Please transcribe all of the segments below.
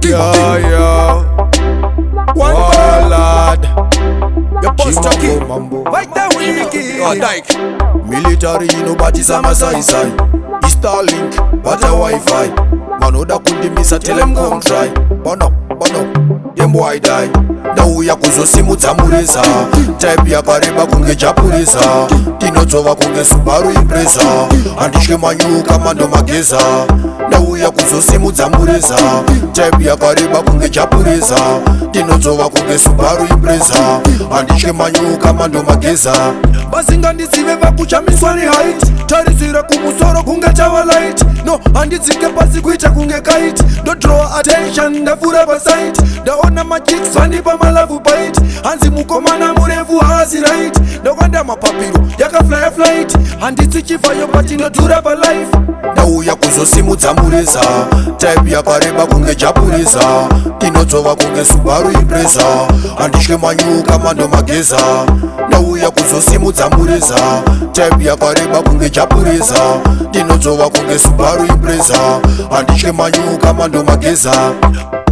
Yeah. One lad. Your post Chimambo. Fight the wiki. Like military, nobody sama sai. Starlink, but a Wi-Fi. Manoda kundimisa, tell them come try. Bono, them boy die. Ndauya kuzo Simudza mureza. Type ya kareba kunge japureza. Tinotova kunge Subaru Impreza. Andishke manyu kamando mageza. Ndauya kuzo Simudza mureza. Type ya kareba kunge japureza. Tinotova kunge Subaru Impreza. Andishke manyu kamando mageza. Basinga ndisive vakuchamiswa ni height. Tarisira kumusoro kunge tower light. No, anditsike pasi kuita kunge kite. Don't draw attention, ndafura pasite. Ndaona machicks vandipa malavu bite. Hanzi mukomana murefu hazi right. Ndawanda mapapiro yaka fly flight. Handitsi chivayo pati ndodhura pa life. Ndauya kuzo Simudza mureza. Type yakareba kunge japureza. Tinotova kunge Subaru Impreza. Andishke manyu kamando mageza. Ndauya kuzo Simudza mureza. Type yakareba kunge japureza. Tinotova kunge Subaru Impreza. Andishke manyu kamando mageza.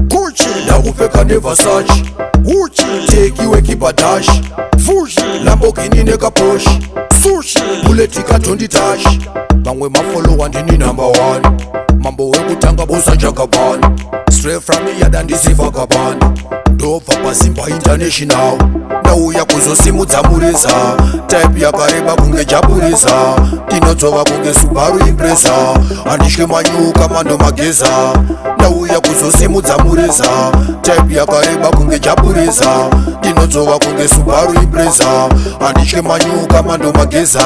Gucci ndakupfeka neVersace. Uchi take iwe kibadash. Fuji Lamborghini neka Porsche. Sushi bullet ikatondi touch. Bangwe mafollower ndini number 1. Mambo wekutanga bosa Jagaban. Straight from me yada ndisiva kabani. Ndobva pasimba international. Ndauya kuzo Simudza mureza. Type yakareba kunge japureza. Tinotova kunge Subaru Impreza. Andishke manyu kamando mageza. Ndauya kuzo Simudza mureza. Type yakareba kunge japureza. Tinotova kunge Subaru Impreza. Andishke manyu kamando mageza.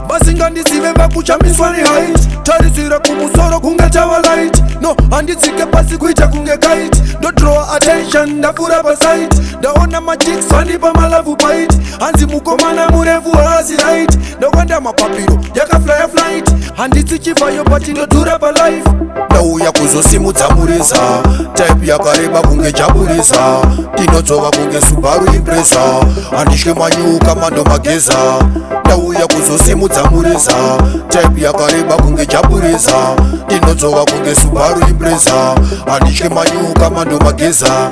Basinga ndisive vakuchamiswa ni height. Tarisira kumusoro kunge tower light. No, anditsike pasi kuita kunge kite. Don't draw attention, ndafura pasite. Ndaona machicks vandipa malavu bite. Hanzi mukomana murefu hazi right. Ndawanda mapapiro yaka fly flight. Handitsi chivayo pati ndodhura pa life. Ndauya kuzo Simudza mureza. Type yakareba kunge japureza. Tinotova kunge Subaru Impreza. Andishke manyu kamando mageza. Ndauya kuzo Simudza mureza. Type yakareba kunge japureza. Tinotova kunge Subaru Impreza. Andishke manyu kamando mageza.